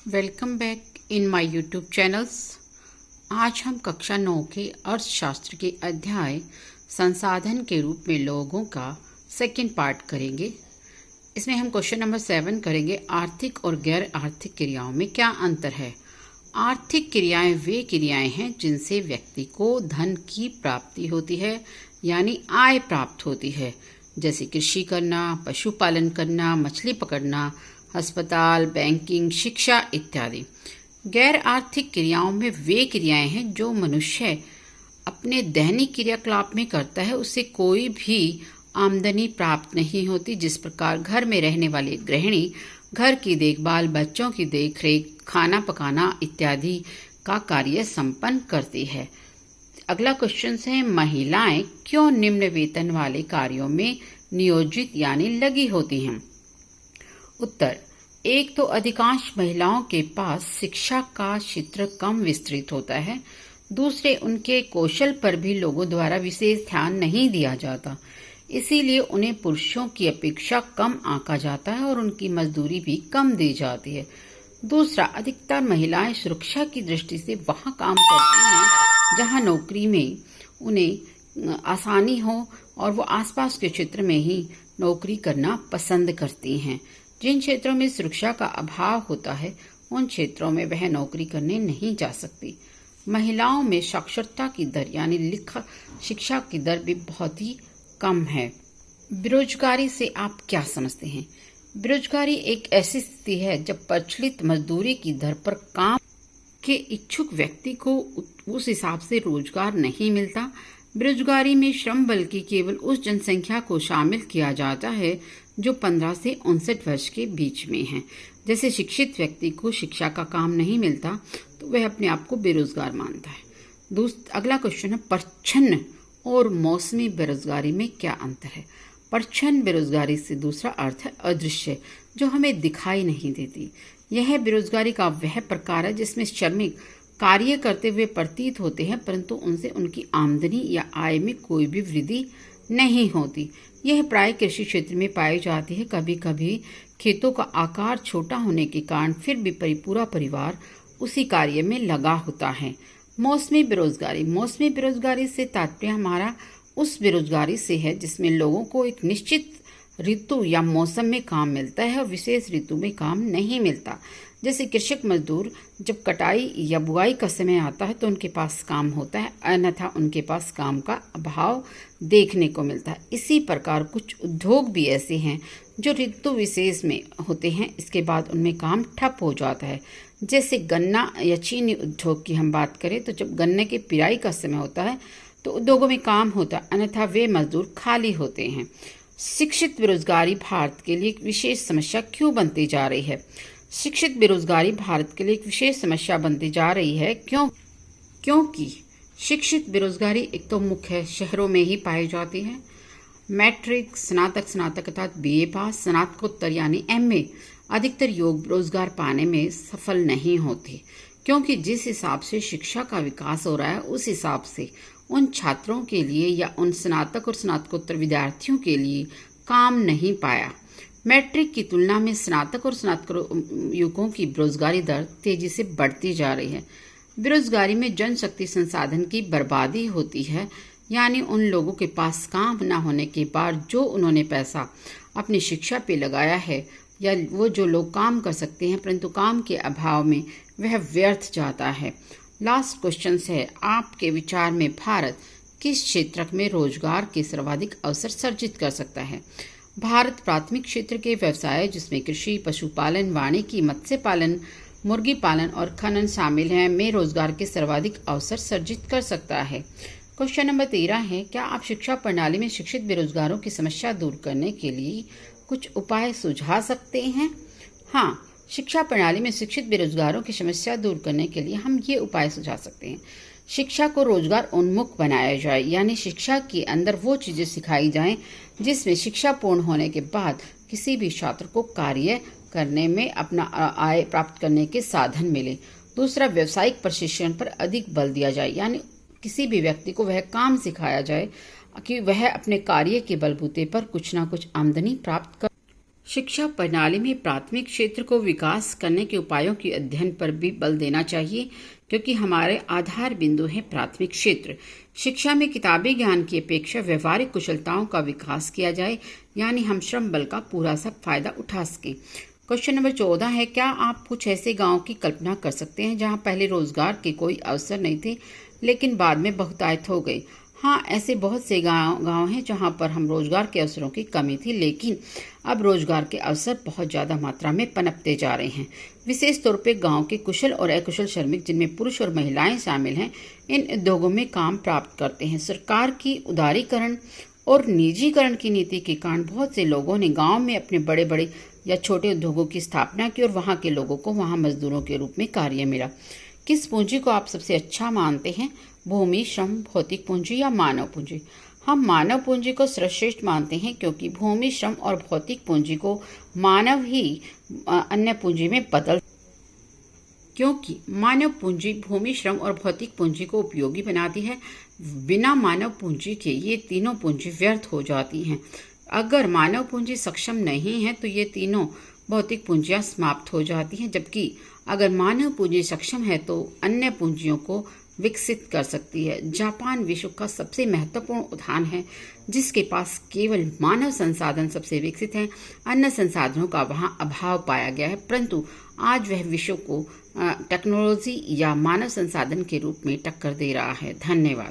Welcome back in my YouTube channels. आज हम कक्षा 9 के अर्थशास्त्र के अध्याय संसाधन के रूप में लोगों का सेकंड पार्ट करेंगे। इसमें हम क्वेश्चन नंबर 7 करेंगे, आर्थिक और गैर आर्थिक क्रियाओं में क्या अंतर है। आर्थिक क्रियाएं वे क्रियाएं हैं जिनसे व्यक्ति को धन की प्राप्ति होती है, यानी आय प्राप्त होती है, जैसे कृषि करना, पशुपालन करना, मछली पकड़ना, अस्पताल, बैंकिंग, शिक्षा इत्यादि। गैर आर्थिक क्रियाओं में वे क्रियाएं हैं जो मनुष्य अपने दैनिक क्रियाकलाप में करता है, उससे कोई भी आमदनी प्राप्त नहीं होती। जिस प्रकार घर में रहने वाली गृहिणी घर की देखभाल, बच्चों की देखरेख, खाना पकाना इत्यादि का कार्य संपन्न करती है। अगला क्वेश्चन है, महिलाएं क्यों निम्न वेतन वाले कार्यों में नियोजित यानी लगी होती हैं। उत्तर, एक तो अधिकांश महिलाओं के पास शिक्षा का क्षेत्र कम विस्तृत होता है। दूसरे, उनके कौशल पर भी लोगों द्वारा विशेष ध्यान नहीं दिया जाता, इसीलिए उन्हें पुरुषों की अपेक्षा कम आंका जाता है और उनकी मजदूरी भी कम दी जाती है। दूसरा, अधिकतर महिलाएं सुरक्षा की दृष्टि से वहां काम करती हैं जहां नौकरी में उन्हें आसानी हो और वो आसपास के क्षेत्र में ही नौकरी करना पसंद करती हैं। जिन क्षेत्रों में सुरक्षा का अभाव होता है उन क्षेत्रों में वह नौकरी करने नहीं जा सकती। महिलाओं में साक्षरता की दर यानी लिखा शिक्षा की दर भी बहुत ही कम है। बेरोजगारी से आप क्या समझते हैं। बेरोजगारी एक ऐसी स्थिति है जब प्रचलित मजदूरी की दर पर काम के इच्छुक व्यक्ति को उस हिसाब से रोजगार नहीं मिलता। बेरोजगारी में श्रम बल की केवल उस जनसंख्या को शामिल किया जाता है जो 15 से 59 वर्ष के बीच में है। जैसे शिक्षित व्यक्ति को शिक्षा का काम नहीं मिलता तो वह अपने आप को बेरोजगार मानता है। अगला क्वेश्चन है, प्रच्छन्न और मौसमी बेरोजगारी में क्या अंतर है। प्रच्छन्न बेरोजगारी से दूसरा अर्थ है अदृश्य, जो हमें दिखाई नहीं देती। यह बेरोजगारी का वह प्रकार है जिसमें श्रमिक कार्य करते हुए प्रतीत होते हैं परंतु उनसे उनकी आमदनी या आय में कोई भी वृद्धि नहीं होती। यह प्राय कृषि क्षेत्र में पाई जाती है। कभी कभी खेतों का आकार छोटा होने के कारण फिर भी पूरा परिवार उसी कार्य में लगा होता है। मौसमी बेरोजगारी से तात्पर्य हमारा उस बेरोजगारी से है जिसमें लोगों को एक निश्चित ऋतु या मौसम में काम मिलता है और विशेष ऋतु में काम नहीं मिलता। जैसे कृषक मजदूर जब कटाई या बुआई का समय आता है तो उनके पास काम होता है, अन्यथा उनके पास काम का अभाव देखने को मिलता है। इसी प्रकार कुछ उद्योग भी ऐसे हैं जो ऋतु विशेष में होते हैं, इसके बाद उनमें काम ठप हो जाता है। जैसे गन्ना या चीनी उद्योग की हम बात करें तो जब गन्ने की पिराई का समय होता है तो उद्योगों में काम होता है, अन्यथा वे मजदूर खाली होते हैं। शिक्षित बेरोजगारी भारत के लिए एक विशेष समस्या क्यों बनती जा रही है। शिक्षित बेरोजगारी भारत के लिए एक विशेष समस्या बनती जा रही है क्योंकि शिक्षित बेरोजगारी एक तो मुख्य शहरों में ही पाई जाती है। मैट्रिक, स्नातक अर्थात बीए पास, स्नातकोत्तर यानी एमए अधिकतर युवक रोजगार पाने में सफल नहीं होते, क्योंकि जिस हिसाब से शिक्षा का विकास हो रहा है उस हिसाब से उन छात्रों के लिए या उन स्नातक और स्नातकोत्तर विद्यार्थियों के लिए काम नहीं पाया। मैट्रिक की तुलना में स्नातक और स्नातक युवकों की बेरोजगारी दर तेजी से बढ़ती जा रही है। बेरोजगारी में जनशक्ति संसाधन की बर्बादी होती है, यानी उन लोगों के पास काम न होने के बाद जो उन्होंने पैसा अपनी शिक्षा पे लगाया है या वो जो लोग काम कर सकते हैं परंतु काम के अभाव में वह व्यर्थ जाता है। लास्ट क्वेश्चन है, आपके विचार में भारत किस क्षेत्र में रोजगार के सर्वाधिक अवसर सर्जित कर सकता है। भारत प्राथमिक क्षेत्र के व्यवसाय जिसमें कृषि, पशुपालन, वानिकी, मत्स्य पालन, मुर्गी पालन और खनन शामिल हैं में रोजगार के सर्वाधिक अवसर सर्जित कर सकता है। क्वेश्चन नंबर 13 है, क्या आप शिक्षा प्रणाली में शिक्षित बेरोजगारों की समस्या दूर करने के लिए कुछ उपाय सुझा सकते हैं। हाँ, शिक्षा प्रणाली में शिक्षित बेरोजगारों की समस्या दूर करने के लिए हम ये उपाय सुझा सकते हैं। शिक्षा को रोजगार उन्मुख बनाया जाए, यानी शिक्षा के अंदर वो चीजें सिखाई जाएं जिसमें शिक्षा पूर्ण होने के बाद किसी भी छात्र को कार्य करने में अपना आय प्राप्त करने के साधन मिले। दूसरा, व्यवसायिक प्रशिक्षण पर अधिक बल दिया जाए, यानी किसी भी व्यक्ति को वह काम सिखाया जाए कि वह अपने कार्य के बलबूते पर कुछ ना कुछ आमदनी प्राप्त कर शिक्षा प्रणाली में प्राथमिक क्षेत्र को विकास करने के उपायों के अध्ययन पर भी बल देना चाहिए, क्योंकि हमारे आधार बिंदु है प्राथमिक क्षेत्र। शिक्षा में किताबी ज्ञान की अपेक्षा व्यवहारिक कुशलताओं का विकास किया जाए, यानी हम श्रम बल का पूरा सब फायदा उठा सके। क्वेश्चन नंबर 14 है, क्या आप कुछ ऐसे गांव की कल्पना कर सकते हैं जहां पहले रोजगार के कोई अवसर नहीं थे लेकिन बाद में बहुतायत हो गए? हाँ, ऐसे बहुत से गांव हैं जहां पर हम रोजगार के अवसरों की कमी थी, लेकिन अब रोजगार के अवसर बहुत ज़्यादा मात्रा में पनपते जा रहे हैं। विशेष तौर पे गांव के कुशल और अकुशल श्रमिक, जिनमें पुरुष और महिलाएं शामिल हैं, इन उद्योगों में काम प्राप्त करते हैं। सरकार की उदारीकरण और निजीकरण की नीति के कारण बहुत से लोगों ने गाँव में अपने बड़े बड़े या छोटे उद्योगों की स्थापना की और वहाँ के लोगों को वहाँ मजदूरों के रूप में कार्य मिला। किस पूंजी को आप सबसे अच्छा मानते हैं? भूमि, श्रम, भौतिक पूंजी या मानव पूंजी? हम मानव पूंजी को सर्वश्रेष्ठ मानते हैं, क्योंकि भूमि, श्रम और भौतिक पूंजी को मानव ही अन्य पूंजी में क्योंकि मानव पूंजी भूमि, श्रम और भौतिक पूंजी को उपयोगी बनाती है। बिना मानव पूंजी के ये तीनों पूंजी व्यर्थ हो जाती हैं। अगर मानव पूंजी सक्षम नहीं है तो ये तीनों भौतिक पूंजियां समाप्त हो जाती हैं, जबकि अगर मानव पूंजी सक्षम है तो अन्य पूंजियों को विकसित कर सकती है। जापान विश्व का सबसे महत्वपूर्ण उदाहरण है, जिसके पास केवल मानव संसाधन सबसे विकसित हैं। अन्य संसाधनों का वहां अभाव पाया गया है, परंतु आज वह विश्व को टेक्नोलॉजी या मानव संसाधन के रूप में टक्कर दे रहा है। धन्यवाद।